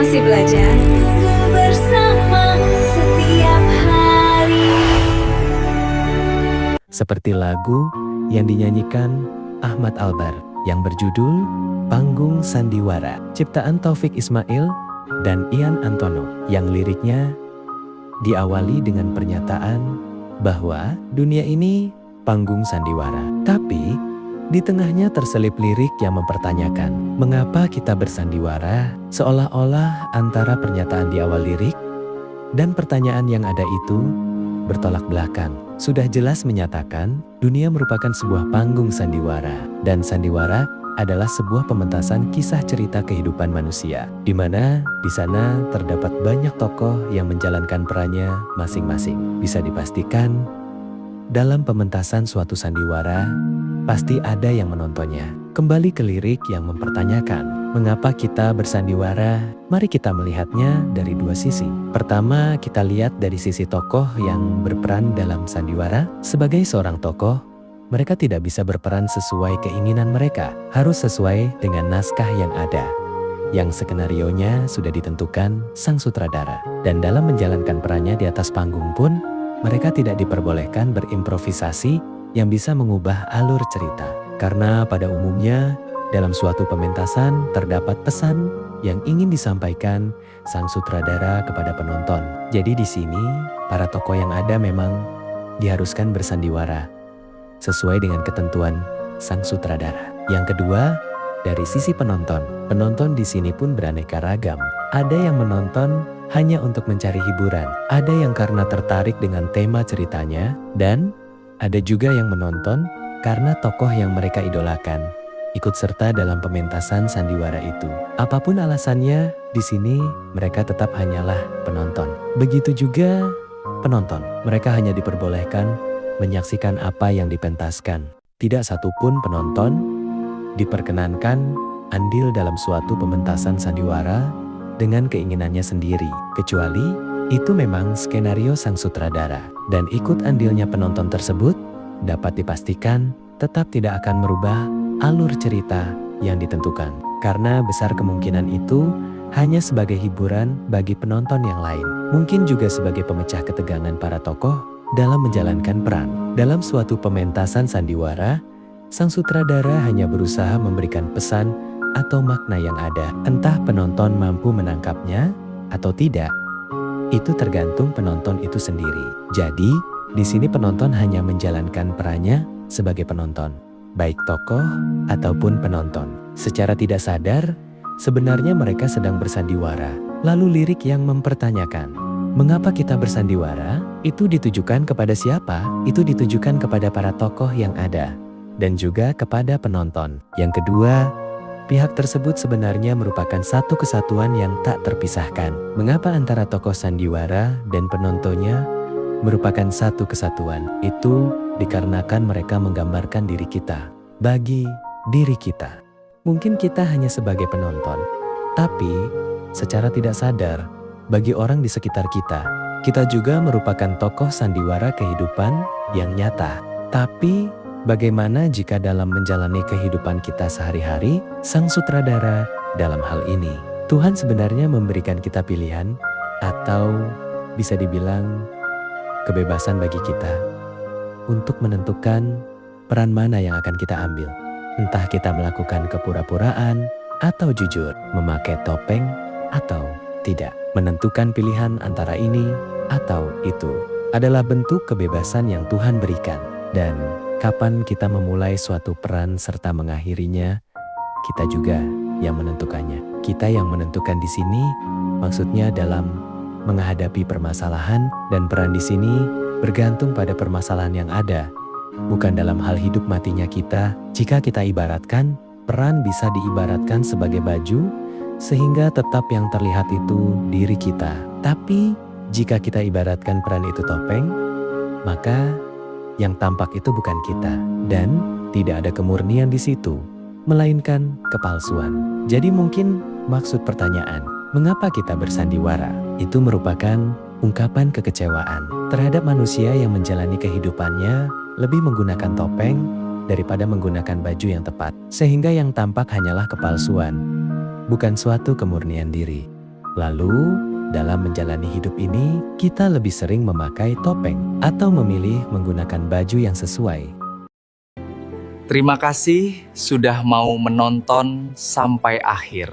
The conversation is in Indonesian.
Masih belajar bersama setiap hari. Seperti lagu yang dinyanyikan Ahmad Albar yang berjudul Panggung Sandiwara, ciptaan Taufik Ismail dan Ian Antono, yang liriknya diawali dengan pernyataan bahwa dunia ini panggung sandiwara. Tapi di tengahnya terselip lirik yang mempertanyakan mengapa kita bersandiwara, seolah-olah antara pernyataan di awal lirik dan pertanyaan yang ada itu bertolak belakang. Sudah jelas menyatakan dunia merupakan sebuah panggung sandiwara, dan sandiwara adalah sebuah pementasan kisah cerita kehidupan manusia, di mana di sana terdapat banyak tokoh yang menjalankan perannya masing-masing. Bisa dipastikan dalam pementasan suatu sandiwara pasti ada yang menontonnya. Kembali ke lirik yang mempertanyakan mengapa kita bersandiwara, mari kita melihatnya dari dua sisi. Pertama, kita lihat dari sisi tokoh yang berperan dalam sandiwara. Sebagai seorang tokoh, mereka tidak bisa berperan sesuai keinginan mereka, harus sesuai dengan naskah yang ada, yang skenarionya sudah ditentukan sang sutradara. Dan dalam menjalankan perannya di atas panggung pun, mereka tidak diperbolehkan berimprovisasi yang bisa mengubah alur cerita. Karena pada umumnya, dalam suatu pementasan terdapat pesan yang ingin disampaikan sang sutradara kepada penonton. Jadi di sini, para tokoh yang ada memang diharuskan bersandiwara sesuai dengan ketentuan sang sutradara. Yang kedua, dari sisi penonton. Penonton di sini pun beraneka ragam. Ada yang menonton hanya untuk mencari hiburan, ada yang karena tertarik dengan tema ceritanya, dan ada juga yang menonton karena tokoh yang mereka idolakan ikut serta dalam pementasan sandiwara itu. Apapun alasannya, di sini mereka tetap hanyalah penonton. Begitu juga penonton, mereka hanya diperbolehkan menyaksikan apa yang dipentaskan. Tidak satupun penonton diperkenankan andil dalam suatu pementasan sandiwara dengan keinginannya sendiri, kecuali itu memang skenario sang sutradara. Dan ikut andilnya penonton tersebut dapat dipastikan tetap tidak akan merubah alur cerita yang ditentukan. Karena besar kemungkinan itu hanya sebagai hiburan bagi penonton yang lain. Mungkin juga sebagai pemecah ketegangan para tokoh dalam menjalankan peran. Dalam suatu pementasan sandiwara, sang sutradara hanya berusaha memberikan pesan atau makna yang ada. Entah penonton mampu menangkapnya atau tidak, itu tergantung penonton itu sendiri. Jadi, di sini penonton hanya menjalankan perannya sebagai penonton, baik tokoh ataupun penonton. Secara tidak sadar, sebenarnya mereka sedang bersandiwara. Lalu lirik yang mempertanyakan, mengapa kita bersandiwara? Itu ditujukan kepada siapa? Itu ditujukan kepada para tokoh yang ada, dan juga kepada penonton. Yang kedua, pihak tersebut sebenarnya merupakan satu kesatuan yang tak terpisahkan. Mengapa antara tokoh sandiwara dan penontonnya merupakan satu kesatuan? Itu dikarenakan mereka menggambarkan diri kita, bagi diri kita. Mungkin kita hanya sebagai penonton, tapi secara tidak sadar, bagi orang di sekitar kita, kita juga merupakan tokoh sandiwara kehidupan yang nyata. Tapi bagaimana jika dalam menjalani kehidupan kita sehari-hari, sang sutradara dalam hal ini, Tuhan sebenarnya memberikan kita pilihan atau bisa dibilang kebebasan bagi kita untuk menentukan peran mana yang akan kita ambil. Entah kita melakukan kepura-puraan atau jujur, memakai topeng atau tidak. Menentukan pilihan antara ini atau itu adalah bentuk kebebasan yang Tuhan berikan. Dan kapan kita memulai suatu peran serta mengakhirinya, kita juga yang menentukannya. Kita yang menentukan di sini maksudnya dalam menghadapi permasalahan, dan peran di sini bergantung pada permasalahan yang ada, bukan dalam hal hidup matinya kita. Jika kita ibaratkan, peran bisa diibaratkan sebagai baju, sehingga tetap yang terlihat itu diri kita. Tapi jika kita ibaratkan peran itu topeng, maka yang tampak itu bukan kita, dan tidak ada kemurnian di situ, melainkan kepalsuan. Jadi mungkin maksud pertanyaan, mengapa kita bersandiwara? Itu merupakan ungkapan kekecewaan terhadap manusia yang menjalani kehidupannya lebih menggunakan topeng daripada menggunakan baju yang tepat. Sehingga yang tampak hanyalah kepalsuan, bukan suatu kemurnian diri. Lalu, dalam menjalani hidup ini, kita lebih sering memakai topeng atau memilih menggunakan baju yang sesuai. Terima kasih sudah mau menonton sampai akhir.